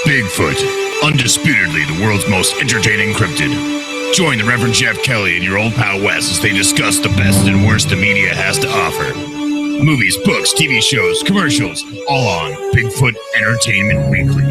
Bigfoot, undisputedly the world's most entertaining cryptid. Join the Reverend Jeff Kelly and your old pal Wes as they discuss the best and worst the media has to offer. Movies, books, TV shows, commercials, all on Bigfoot Entertainment Weekly.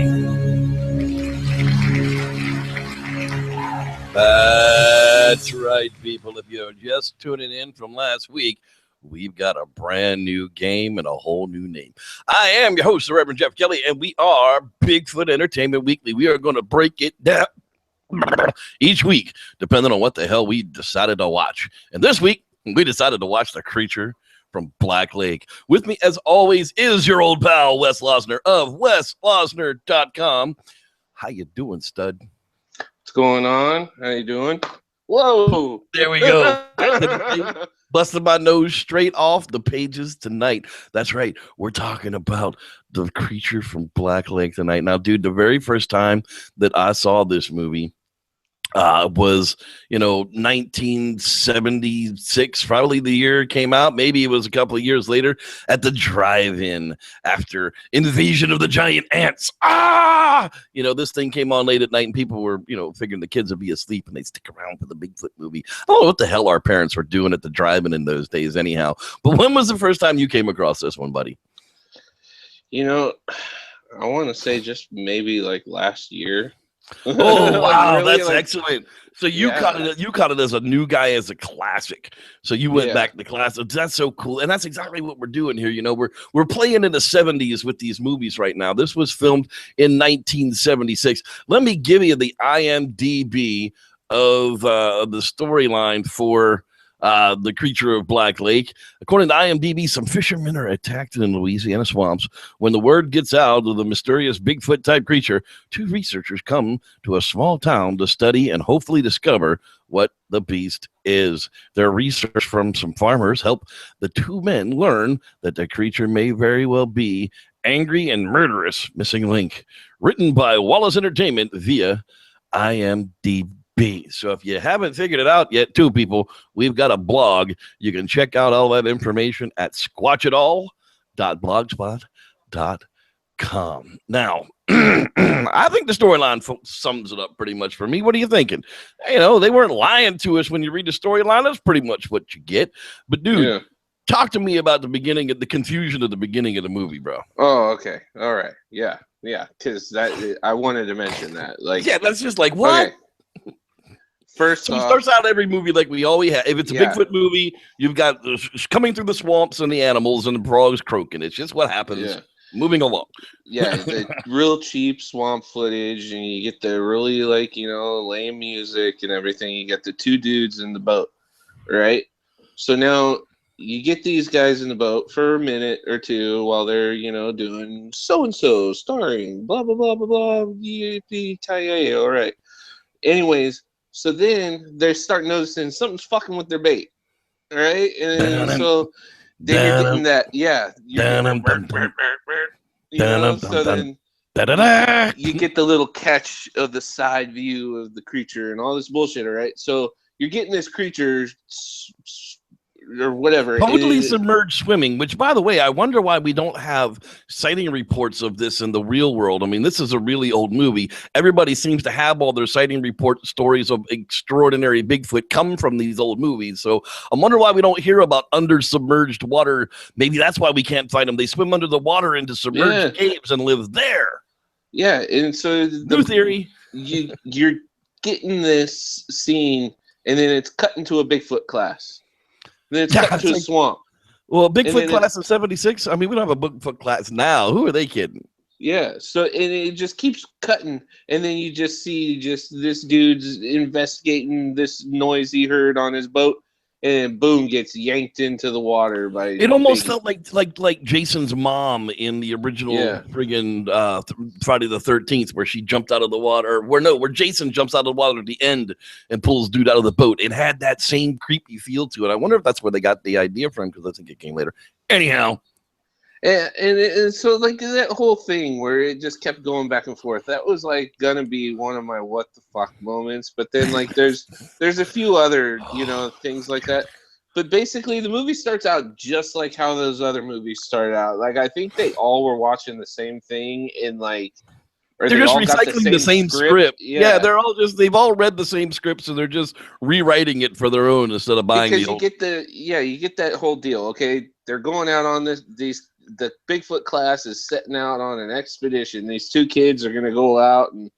That's right, people. If you're just tuning in from last week, we've got a brand new game and a whole new name. I am your host, the Reverend Jeff Kelly, and we are Bigfoot Entertainment Weekly. We are going to break it down each week, depending on what the hell we decided to watch. And this week, we decided to watch The Creature from Black Lake. With me, as always, is your old pal, Wes Losner of weslosner.com. How you doing, stud? What's going on? How you doing? Whoa! There we go. Busted my nose straight off the pages tonight. That's right. We're talking about The Creature from Black Lake tonight. Now, dude, the very first time that I saw this movie was, 1976, probably the year it came out. Maybe it was a couple of years later at the drive-in after Invasion of the Giant Ants. This thing came on late at night and people were, figuring the kids would be asleep and they'd stick around for the Bigfoot movie. I don't know what the hell our parents were doing at the drive-in in those days anyhow. But when was the first time you came across this one, buddy? I want to say just maybe like last year. Oh wow, really, that's excellent. So you caught it as a new guy, as a classic. So you went back to classic. That's so cool, and that's exactly what we're doing here. We're playing in the 70s with these movies right now. This was filmed in 1976. Let me give you the IMDb of the storyline for The Creature of Black Lake. According to IMDb, some fishermen are attacked in Louisiana swamps. When the word gets out of the mysterious Bigfoot-type creature, two researchers come to a small town to study and hopefully discover what the beast is. Their research from some farmers help the two men learn that the creature may very well be angry and murderous missing link. Written by Wallace Entertainment via IMDb. So if you haven't figured it out yet, too, people, we've got a blog. You can check out all that information at squatchitall.blogspot.com. Now, I think the storyline sums it up pretty much for me. What are you thinking? They weren't lying to us when you read the storyline. That's pretty much what you get. But, dude, talk to me about the confusion at the beginning of the movie, bro. Oh, okay. All right. Yeah, because I wanted to mention that. That's just like, what? Okay. First, so it starts out every movie like we always have. If it's a Bigfoot movie, you've got coming through the swamps and the animals and the frogs croaking. It's just what happens. Yeah. Moving along. The real cheap swamp footage, and you get the really lame music and everything. You get the two dudes in the boat, right? So now you get these guys in the boat for a minute or two while they're doing so and so starring blah blah blah blah blah. All right. Anyways. So then they start noticing something's fucking with their bait, all right? And so then you're getting that, so then you get the little catch of the side view of the creature and all this bullshit, all right? So you're getting this creature or whatever. Totally submerged swimming, which, by the way, I wonder why we don't have sighting reports of this in the real world. I mean, this is a really old movie. Everybody seems to have all their sighting report stories of extraordinary Bigfoot come from these old movies. So I wonder why we don't hear about under submerged water. Maybe that's why we can't find them. They swim under the water into submerged caves and live there. Yeah, and so new theory. You're getting this scene, and then it's cut into a Bigfoot class. Then it's cut to a swamp. Well, Bigfoot class of 76? I mean, we don't have a Bigfoot class now. Who are they kidding? Yeah, so and it just keeps cutting, and then you just see this dude's investigating this noise he heard on his boat, and boom, gets yanked into the water by. It almost felt like Jason's mom in the original friggin' Friday the 13th, where she jumped out of the water. Where Jason jumps out of the water at the end and pulls dude out of the boat. It had that same creepy feel to it. I wonder if that's where they got the idea from, because I think it came later. Anyhow. And so that whole thing where it just kept going back and forth, that was gonna be one of my what the fuck moments. But then there's a few other things like that. But basically the movie starts out just like how those other movies started out. I think they all were watching the same thing in Or they're they just all got recycling the same script. Yeah, they've all read the same script, so they're just rewriting it for their own instead of buying because the old. You get that whole deal. Okay, they're going out on the Bigfoot class is setting out on an expedition. These two kids are going to go out and,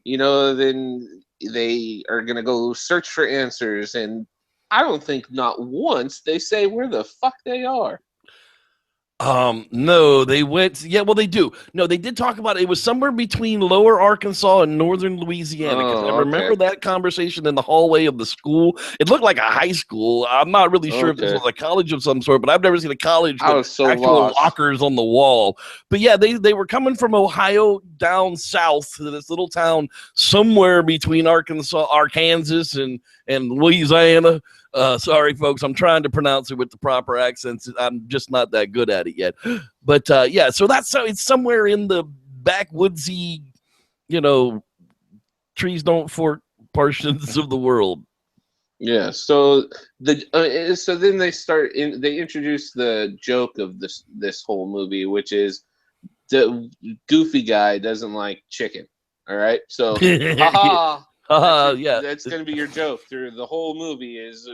then they are going to go search for answers. And I don't think not once they say where the fuck they are. No, they went. Yeah, well, they do. No, they did talk about it. It was somewhere between Lower Arkansas and Northern Louisiana. Because I remember that conversation in the hallway of the school. It looked like a high school. I'm not really sure if this was a college of some sort, but I've never seen a college with actual lockers on the wall. But yeah, they were coming from Ohio down south to this little town somewhere between Arkansas, and Louisiana. Sorry, folks. I'm trying to pronounce it with the proper accents. I'm just not that good at it yet. But yeah, so it's somewhere in the backwoodsy, trees don't fork portions of the world. Yeah. So then they introduce the joke of this whole movie, which is the goofy guy doesn't like chicken. All right. So, haha. That's going to be your joke through the whole movie is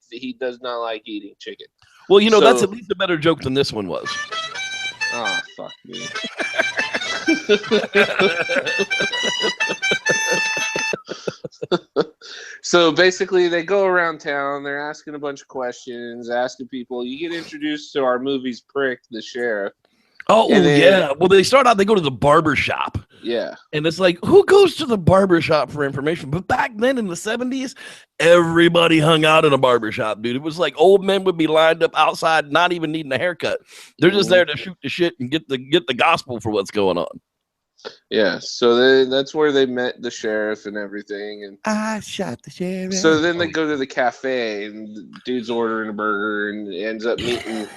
he does not like eating chicken. Well, that's at least a better joke than this one was. Oh, fuck me. So basically they go around town, they're asking a bunch of questions, asking people. You get introduced to our movie's prick, the sheriff. Yeah. Well, they start out, they go to the barber shop. Yeah. And it's like, who goes to the barber shop for information? But back then in the 70s, everybody hung out in a barber shop, dude. It was like old men would be lined up outside, not even needing a haircut. They're just there to shoot the shit and get the gospel for what's going on. Yeah. So that's where they met the sheriff and everything. And I shot the sheriff. So then they go to the cafe and the dude's ordering a burger and ends up meeting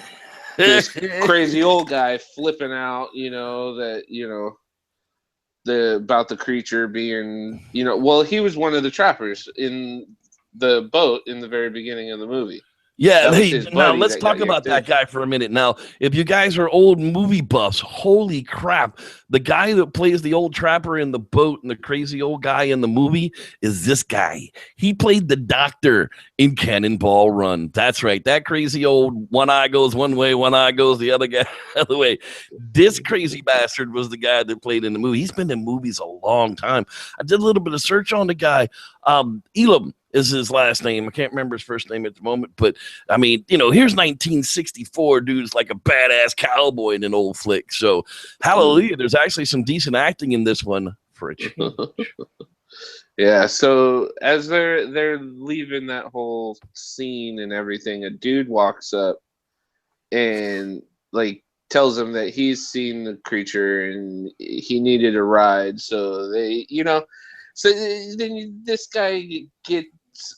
this crazy old guy flipping out, about the creature being, well, he was one of the trappers in the boat in the very beginning of the movie. Yeah, now let's talk about that guy for a minute. Now, if you guys are old movie buffs, holy crap, the guy that plays the old trapper in the boat and the crazy old guy in the movie is this guy. He played the doctor in Cannonball Run. That's right. That crazy old one eye goes one way, one eye goes the other way. This crazy bastard was the guy that played in the movie. He's been in movies a long time. I did a little bit of search on the guy. Elam is his last name. I can't remember his first name at the moment, but I mean, here's 1964, dude's like a badass cowboy in an old flick. So hallelujah, there's actually some decent acting in this one for a change. Yeah, so as they're leaving that whole scene and everything, a dude walks up and tells him that he's seen the creature and he needed a ride. So then this guy gets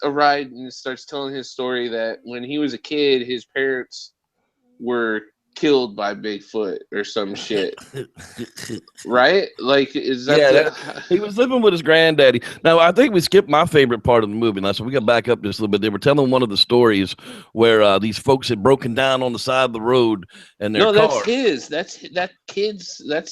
a ride and starts telling his story that when he was a kid, his parents were killed by Bigfoot or some shit. Right? Is that he was living with his granddaddy. Now, I think we skipped my favorite part of the movie. Now, so we got back up just a little bit. They were telling one of the stories where these folks had broken down on the side of the road and their car. That's his. That's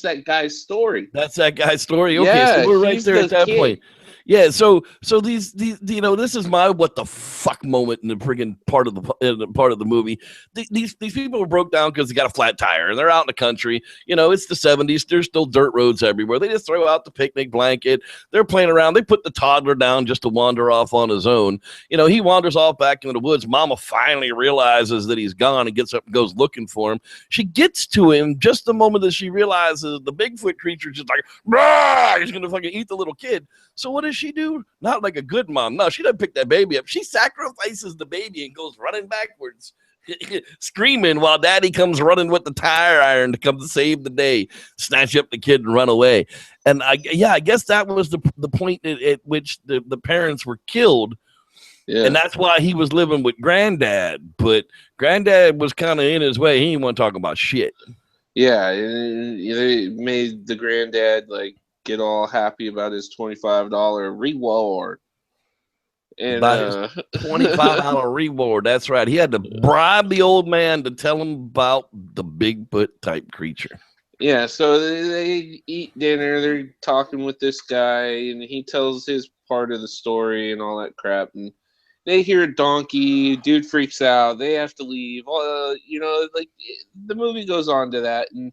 that guy's story. That's that guy's story. Okay, so we're right there at that point. Yeah, so these this is my what the fuck moment in the friggin' part of the movie. These people were broke down because they got a flat tire and they're out in the country. It's the 70s. There's still dirt roads everywhere. They just throw out the picnic blanket. They're playing around. They put the toddler down just to wander off on his own. He wanders off back into the woods. Mama finally realizes that he's gone and gets up and goes looking for him. She gets to him just the moment that she realizes the Bigfoot creature just like, rah! He's gonna fucking eat the little kid. So what does she do? Not like a good mom. No, she doesn't pick that baby up. She sacrifices the baby and goes running backwards, screaming while daddy comes running with the tire iron to come to save the day, snatch up the kid and run away. And I guess that was the point at which the parents were killed. Yeah. And that's why he was living with granddad. But granddad was kind of in his way. He didn't want to talk about shit. Yeah, they made the granddad get all happy about his $25 reward. And his $25 reward. That's right. He had to bribe the old man to tell him about the Bigfoot type creature. Yeah, so they eat dinner. They're talking with this guy, and he tells his part of the story and all that crap. And they hear a donkey. Dude freaks out. They have to leave. Like the movie goes on to that, and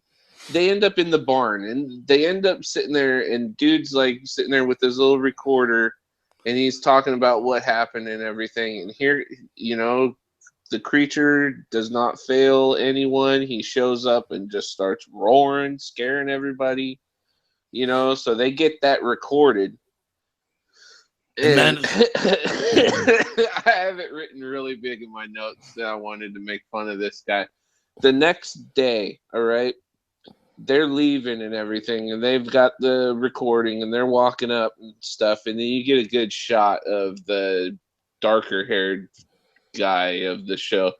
they end up in the barn, and they end up sitting there, and dude's like sitting there with his little recorder, and he's talking about what happened and everything. And here, the creature does not fail anyone. He shows up and just starts roaring, scaring everybody. So they get that recorded. And I have it written really big in my notes that I wanted to make fun of this guy. The next day, all right, they're leaving and everything, and they've got the recording, and they're walking up and stuff, and then you get a good shot of the darker-haired guy of the show,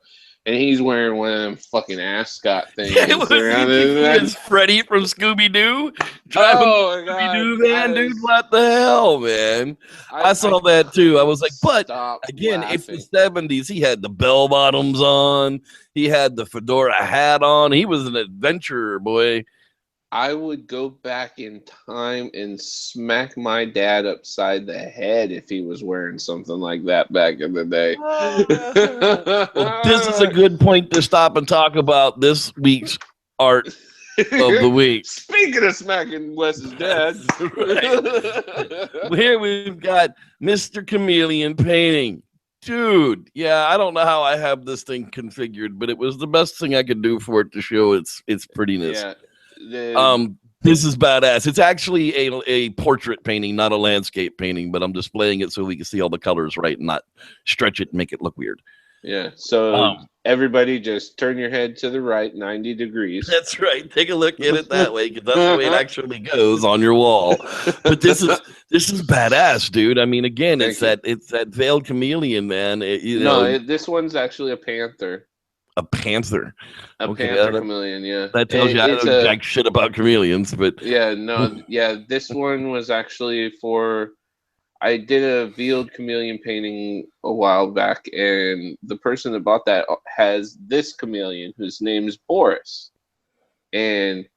and he's wearing one of them fucking ascot things. It's Freddy from Scooby-Doo driving Scooby-Doo van, dude. What the hell, man? I saw that too. I was like, but again, it's the 70s. He had the bell bottoms on. He had the fedora hat on. He was an adventurer, boy. I would go back in time and smack my dad upside the head if he was wearing something like that back in the day. Well, this is a good point to stop and talk about this week's art of the week. Speaking of smacking Wes's dad. Right. Here we've got Mr. Chameleon painting. Dude, yeah, I don't know how I have this thing configured, but it was the best thing I could do for it to show its prettiness. Yeah. This is badass. It's actually a portrait painting, not a landscape painting, but I'm displaying it so we can see all the colors right and not stretch it and make it look weird. Yeah. So everybody just turn your head to the right 90 degrees. That's right. Take a look at it that way, because that's the way it actually goes on your wall. But this is badass, dude. I mean, again, it's that veiled chameleon, man. This one's actually a panther. A panther. Panther chameleon, yeah. That tells you I don't know jack shit about chameleons, but this one was actually I did a veiled chameleon painting a while back, and the person that bought that has this chameleon whose name is Boris. And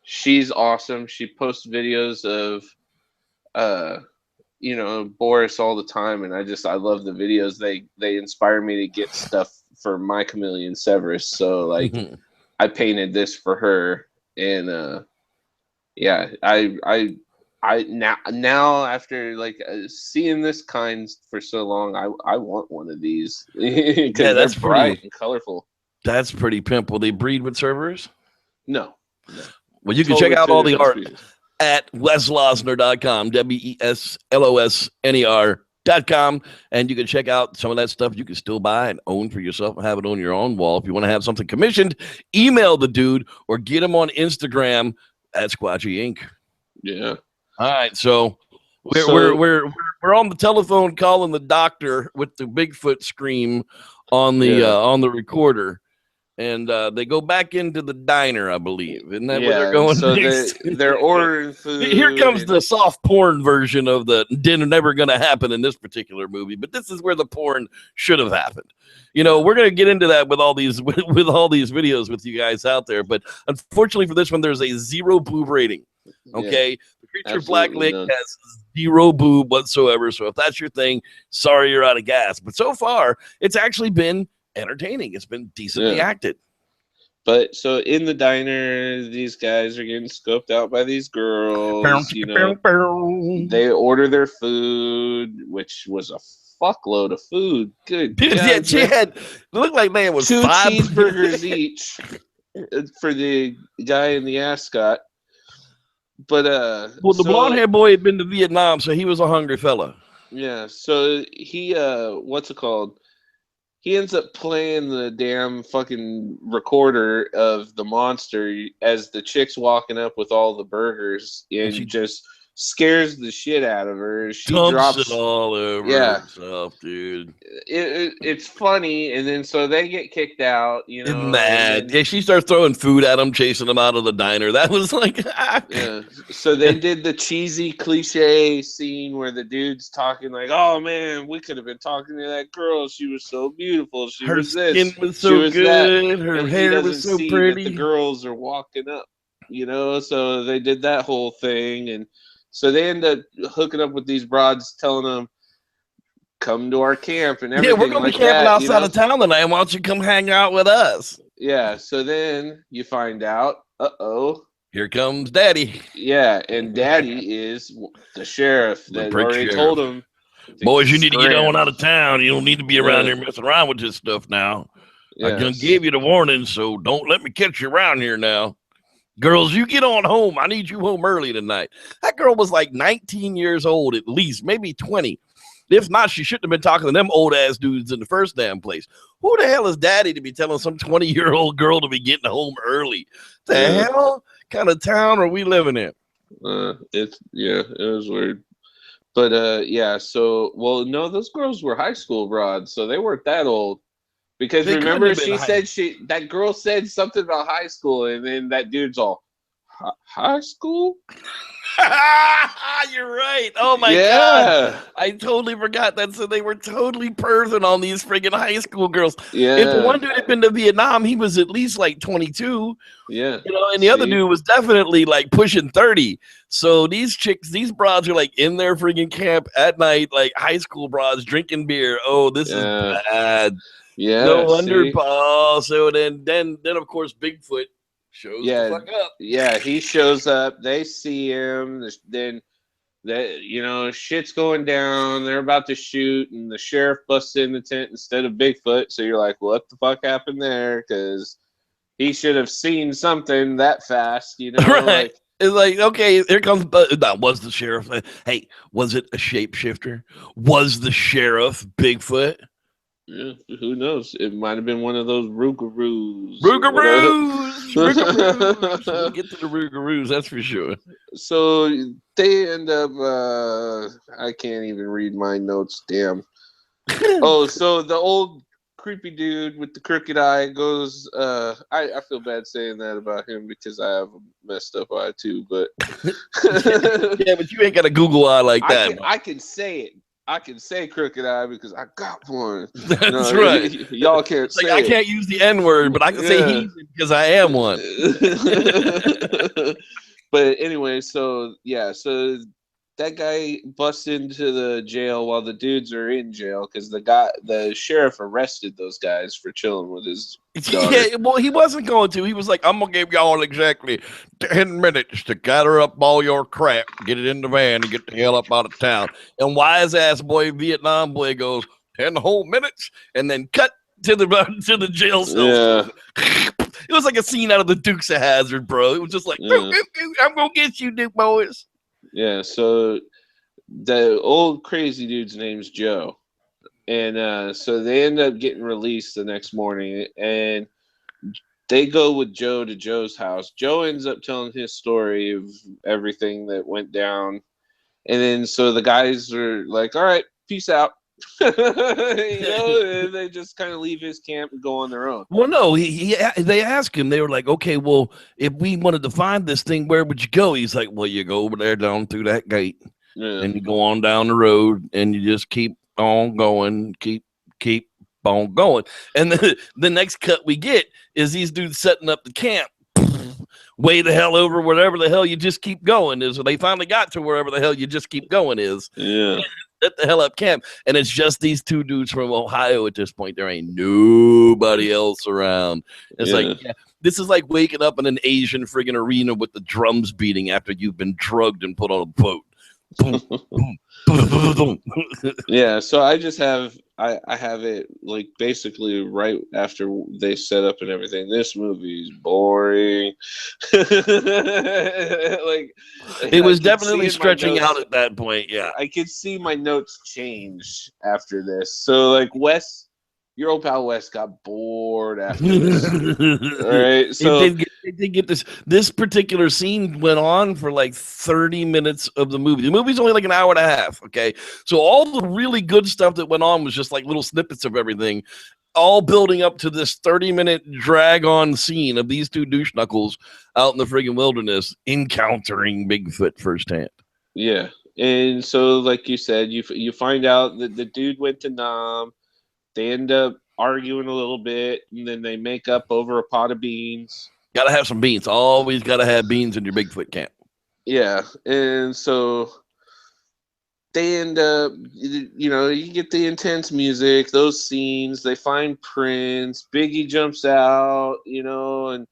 she's awesome. She posts videos of Boris all the time, and I love the videos. They inspire me to get stuff for my chameleon Severus, so like I painted this for her, and I now after like seeing this kind for so long, I want one of these. Yeah, that's bright and colorful. That's pretty pimp. Will they breed with Cerberus? No. Well, you can check out all the art at weslosner.com, WESLOSNER.com, and you can check out some of that stuff you can still buy and own for yourself and have it on your own wall. If you want to have something commissioned, email the dude or get him on Instagram at Squatchy Inc. Yeah. All right, so we're on the telephone calling the doctor with the Bigfoot scream on the recorder. And they go back into the diner, I believe. Isn't that where they're going? So they're ordering food. Here comes the soft porn version of the dinner never going to happen in this particular movie. But this is where the porn should have happened. We're going to get into that with all these with all these videos with you guys out there. But unfortunately for this one, there's a 0 boob rating. Okay, the creature Black Lake has 0 boob whatsoever. So if that's your thing, sorry, you're out of gas. But so far, it's actually been entertaining. It's been decently acted. But so in the diner, these guys are getting scoped out by these girls. They order their food, which was a fuckload of food. Good. Yeah, she had looked like man was 2 5 cheeseburgers each for the guy in the ascot. But the blonde haired boy had been to Vietnam, so he was a hungry fella. Yeah. So he what's it called? He ends up playing the damn fucking recorder of the monster as the chick's walking up with all the burgers, and she just scares the shit out of her. She drops it all over herself, dude. It's funny, and then so they get kicked out, Mad. Yeah, she starts throwing food at them, chasing them out of the diner. That was like yeah. So they did the cheesy cliche scene where the dude's talking like, "Oh man, we could have been talking to that girl. She was so beautiful. Her skin was so good. Her hair was so pretty. The girls are walking up." you know. So they did that whole thing, and so they end up hooking up with these broads, telling them, "Come to our camp," and Yeah, we're everything gonna be like camping that. You outside know. of town tonight. Why don't you come hang out with us? Yeah. So then you find out, Here comes Daddy, yeah, and Daddy is the sheriff the that prick already told sheriff. him to Boys, you need to get on scram. out of town. You don't need to be around Yeah, here messing around with this stuff now. I done yes, gave you the warning, so don't let me catch you around here now. Girls, you get on home. I need you home early tonight. That girl was like 19 years old at least, maybe 20. If not, she shouldn't have been talking to them old ass dudes in the first damn place. Who the hell is Daddy to be telling some 20-year-old girl to be getting home early? The yeah. hell kind of town are we living in? It was weird. But yeah, so well, no, those girls were high school broads, so they weren't that old. Because They couldn't remember, have been she high. said that girl said something about high school, and then that dude's all, high school? You're right. Oh my God. Yeah, I totally forgot that. So they were totally perving on these friggin' high school girls. If the yeah, one dude had been to Vietnam, he was at least like 22, yeah. and the other See, dude was definitely like pushing 30. So these chicks, these broads are like in their friggin' camp at night, like high school broads drinking beer. Oh, this is yeah, bad. No yeah. wonder. See, Oh, so then of course Bigfoot shows the yeah, fuck up. yeah. He shows up. They see him. Then that shit's going down. They're about to shoot, and the sheriff busts in the tent instead of Bigfoot. So you're like, what the fuck happened there? Because he should have seen something that fast, Right. like, It's like, okay, here comes that was the sheriff. Hey, was it a shapeshifter? Was the sheriff Bigfoot? yeah, who knows? It might have been one of those Rougaroos or whatever. Rougaroos, Rougaroos. We'll get to the Rougaroos, that's for sure. So they end up. I can't even read my notes. Damn. Oh, so the old creepy dude with the crooked eye goes. I feel bad saying that about him because I have a messed up eye too. But Yeah, but you ain't got a Google eye like that. I can say it. I can say crooked eye because I got one. That's No, right. y'all can't It's like say I it. can't use the N word, but I can say Yeah. he because I am one. But anyway, so yeah, so that guy busts into the jail while the dudes are in jail because the sheriff arrested those guys for chilling with his daughter. Yeah, well, he wasn't going to. He was like, I'm going to give y'all exactly 10 minutes to gather up all your crap, get it in the van, and get the hell up out of town. And wise ass boy, Vietnam boy, goes, 10 whole minutes, and then cut to the jail cell. Yeah, It was like a scene out of the Dukes of Hazzard, bro. It was just like, yeah, I'm going to get you, Duke boys. yeah. So the old crazy dude's name's Joe. And so they end up getting released the next morning, and they go with Joe to Joe's house. Joe ends up telling his story of everything that went down. And then so the guys are like, all right, peace out. And they just kind of leave his camp and go on their own. Well, no, they asked him, they were like, okay, well, if we wanted to find this thing, where would you go? He's like, well, you go over there down through that gate. Yeah. And you go on down the road and you just keep on going, keep on going. And the next cut we get is these dudes setting up the camp way the hell over wherever the hell you just keep going is. They finally got to wherever the hell you just keep going is. Yeah. Set the hell up camp. And it's just these two dudes from Ohio at this point. There ain't nobody else around. It's like, yeah, this is like waking up in an Asian friggin' arena with the drums beating after you've been drugged and put on a boat. Boom, boom, boom, boom. Yeah, so I just have I have it like basically right after they set up and everything. This movie is boring. Like It was definitely stretching out at that point. Yeah, I could see my notes change after this. So like Wes, your old pal Wes got bored after this. All right, so it did get this particular scene went on for like 30 minutes of the movie. The movie's only like an hour and a half. Okay, so all the really good stuff that went on was just like little snippets of everything, all building up to this 30-minute drag on scene of these two douche knuckles out in the friggin' wilderness encountering Bigfoot firsthand. Yeah, and so like you said, you find out that the dude went to Nam. They end up arguing a little bit, and then they make up over a pot of beans. Gotta have some beans. Always gotta have beans in your Bigfoot camp. Yeah, and so they end up, you know, you get the intense music, those scenes. They find Prince. Biggie jumps out, you know, and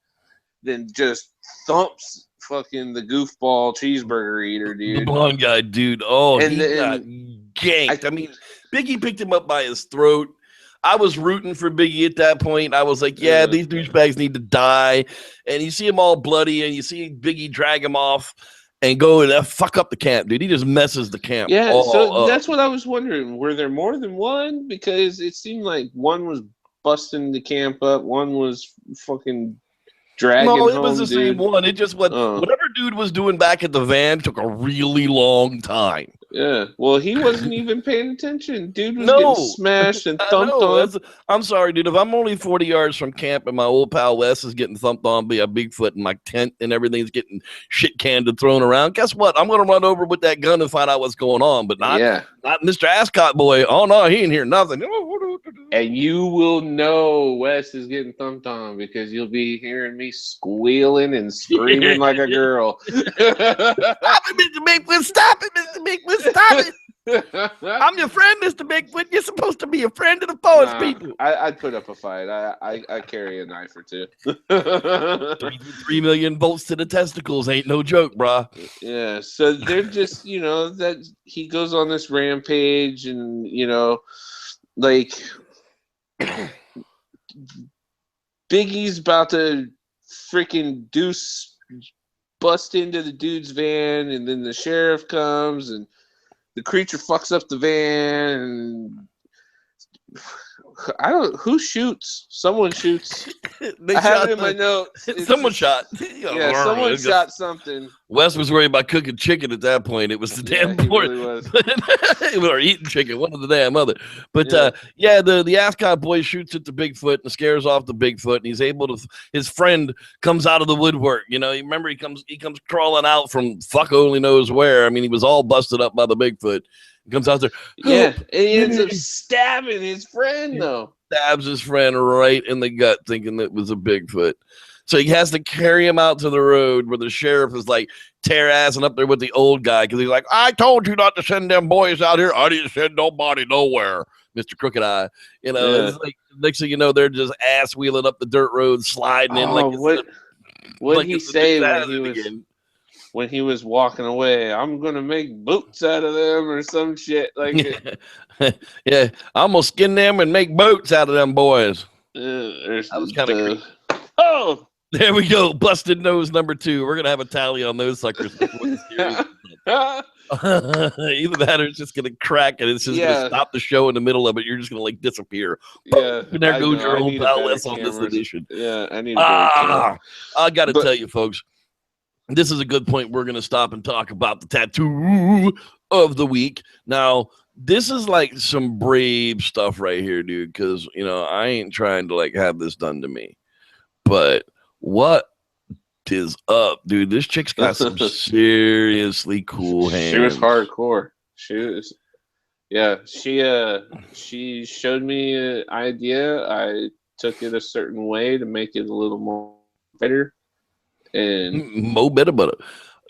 then just thumps fucking the goofball cheeseburger eater, dude. The blonde guy, dude. Oh, And he got then ganked. I mean, Biggie picked him up by his throat. I was rooting for Biggie at that point. I was like, yeah, these douchebags need to die. And you see him all bloody, and you see Biggie drag him off and go and fuck up the camp, dude. He just messes the camp. Yeah, so up. that's what I was wondering. Were there more than one? Because it seemed like one was busting the camp up, one was fucking dragging home. No, it was the same one. It just whatever dude was doing back at the van took a really long time. Yeah, well, he wasn't even paying attention. Dude was getting smashed and thumped on. I'm sorry, dude. If I'm only 40 yards from camp and my old pal Wes is getting thumped on by a Bigfoot and my tent and everything's getting shit canned and thrown around, guess what? I'm going to run over with that gun and find out what's going on, but not Mr. Ascot boy. Oh, no, he ain't hear nothing. And you will know Wes is getting thumped on because you'll be hearing me squealing and screaming like a girl. Stop it, Mr. Bigfoot. Stop it, Mr. Bigfoot. Stop it. I'm your friend, Mr. Bigfoot. You're supposed to be a friend of the forest people. I'd put up a fight. I carry a knife or two. 3 million volts to the testicles ain't no joke, brah. Yeah, so they're just, you know, that he goes on this rampage and, you know, like Biggie's about to freaking bust into the dude's van, and then the sheriff comes and the creature fucks up the van, and who shoots? Someone shoots. I have it in my notes. Someone shot. Yeah, someone shot something. Wes was worried about cooking chicken at that point. It was the damn boy. Really was. Or eating chicken, one of the damn other. But the Ascot boy shoots at the Bigfoot and scares off the Bigfoot, and he's able to. His friend comes out of the woodwork. You know, you remember he comes crawling out from fuck only knows where. I mean, he was all busted up by the Bigfoot. He comes out there. Yeah, and he ends up stabbing his friend, though. Stabs his friend right in the gut, thinking that was a Bigfoot. So he has to carry him out to the road where the sheriff is like tear-assing up there with the old guy because he's like, I told you not to send them boys out here. I didn't send nobody nowhere, Mr. Crooked Eye. You know, it's like next thing you know, they're just ass-wheeling up the dirt road, sliding in like what did he say when he was walking away? I'm gonna make boots out of them or some shit like yeah, I'm gonna skin them and make boats out of them boys. That was kind of creepy. Oh, there we go, busted nose number 2. We're gonna have a tally on those suckers. Either that or it's just gonna crack and it's just gonna stop the show in the middle of it. You're just gonna like disappear. Yeah, and there goes your old pal Wes on this edition. Yeah, I need. I gotta tell you, folks. This is a good point. We're going to stop and talk about the tattoo of the week. Now, this is like some brave stuff right here, dude, because, you know, I ain't trying to like have this done to me. But what is up, dude? This chick's got some seriously cool hands. She was hardcore. She showed me an idea. I took it a certain way to make it a little more better. And Mo better butter.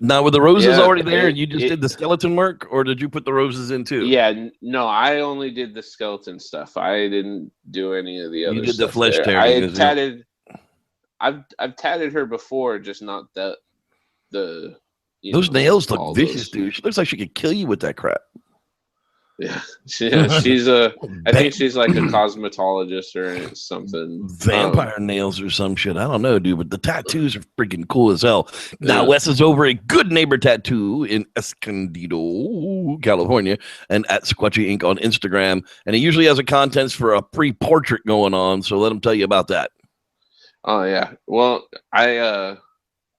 Now, were the roses already there and you just did the skeleton work, or did you put the roses in too? Yeah, no, I only did the skeleton stuff. I didn't do any of the other stuff. You did the flesh tearing. I had tatted. I've tatted her before, just not the. Those nails look vicious, dude. She looks like she could kill you with that crap. Yeah, she's I think she's like a cosmetologist or something. Vampire nails or some shit. I don't know, dude, but the tattoos are freaking cool as hell. Now, Wes is over at Good Neighbor Tattoo in Escondido, California, and at Squatchy Inc. on Instagram. And he usually has a contest for a pre-portrait going on, so let him tell you about that. Oh, yeah. Well, I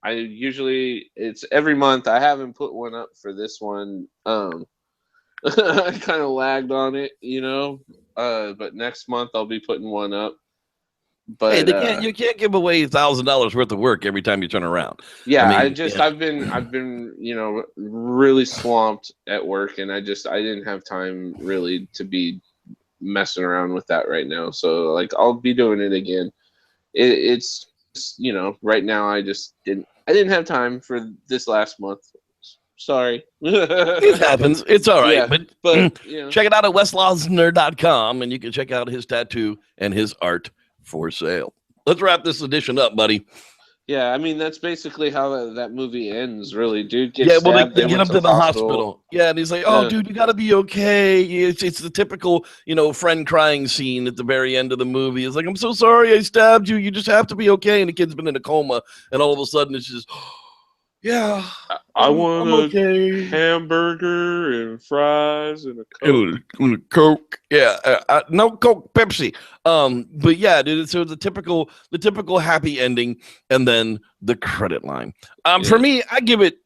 usually, it's every month. I haven't put one up for this one. I kind of lagged on it, you know, but next month I'll be putting one up. But hey, you can't give away $1,000 worth of work every time you turn around. Yeah, I mean, I've been, you know, really swamped at work, and I didn't have time really to be messing around with that right now. So like, I'll be doing it again. It's right now I didn't have time for this last month. Sorry. It happens. It's all right. Yeah, but check it out at westlosner.com, and you can check out his tattoo and his art for sale. Let's wrap this edition up, buddy. Yeah, I mean, that's basically how that movie ends, really. Dude gets stabbed, they get him to the hospital. Yeah, and he's like, oh, dude, you got to be okay. It's the typical, friend crying scene at the very end of the movie. It's like, I'm so sorry I stabbed you. You just have to be okay. And the kid's been in a coma, and all of a sudden it's just, yeah, I want okay. Hamburger and fries and a Coke. And a Coke. Yeah, no Coke, Pepsi. But yeah, dude. So the typical happy ending, and then the credit line. For me, I give it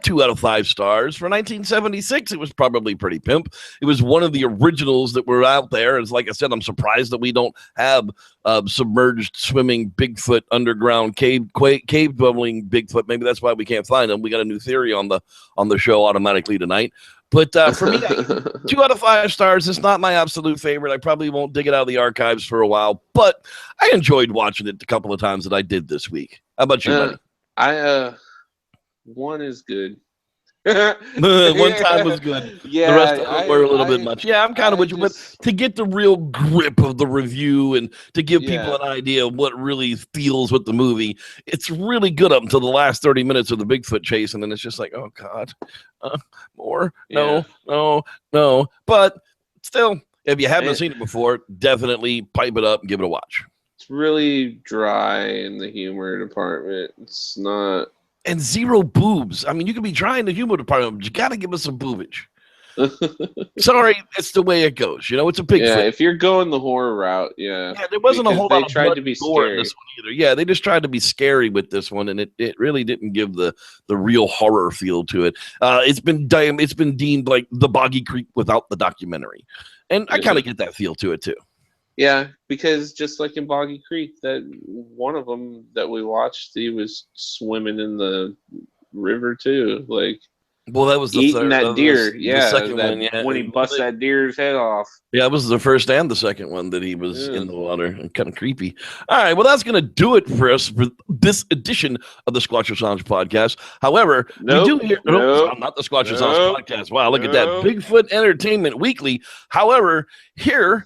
2 out of 5 stars. For 1976, it was probably pretty pimp. It was one of the originals that were out there. It's like I said, I'm surprised that we don't have submerged swimming Bigfoot, underground cave dwelling Bigfoot. Maybe that's why we can't find them. We got a new theory on the show automatically tonight. But for me, 2 out of 5 stars. It's not my absolute favorite. I probably won't dig it out of the archives for a while, but I enjoyed watching it a couple of times that I did this week. How about you, buddy? One is good. One time was good. Yeah, the rest of them were a little bit much. Yeah, I'm kind of with you, but to get the real grip of the review and to give people an idea of what really feels with the movie, it's really good up until the last 30 minutes of the Bigfoot chase, and then it's just like, oh God, more? No. But still, if you haven't seen it before, definitely pipe it up and give it a watch. It's really dry in the humor department. It's not. And 0 boobs. I mean, you can be dry in the humor department, but you got to give us some boobage. Sorry, it's the way it goes. It's a Bigfoot. Yeah, if you're going the horror route, yeah. Yeah, there wasn't a whole lot of tried to be scary in this one either. Yeah, they just tried to be scary with this one, and it really didn't give the real horror feel to it. It's been deemed like the Boggy Creek without the documentary, and I kind of get that feel to it too. Yeah, because just like in Boggy Creek, that one of them that we watched, he was swimming in the river too, like. Well, that was eating that deer. The second one, yeah. When he busts that deer's head off. Yeah, it was the first and the second one that he was in the water. Kind of creepy. All right, well, that's going to do it for us for this edition of the Squatcher Sounds podcast. However, we do hear... not the Squatcher Sounds podcast. Wow, look at that. Bigfoot Entertainment Weekly. However, here...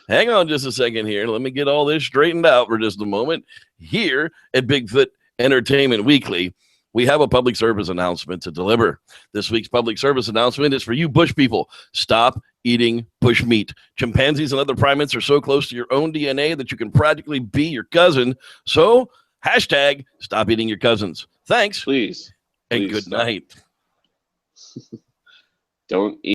Hang on just a second here. Let me get all this straightened out for just a moment. Here at Bigfoot Entertainment Weekly, we have a public service announcement to deliver. This week's public service announcement is for you bush people. Stop eating bush meat. Chimpanzees and other primates are so close to your own DNA that you can practically be your cousin. So, hashtag stop eating your cousins. Thanks. Please. And good night. Don't eat.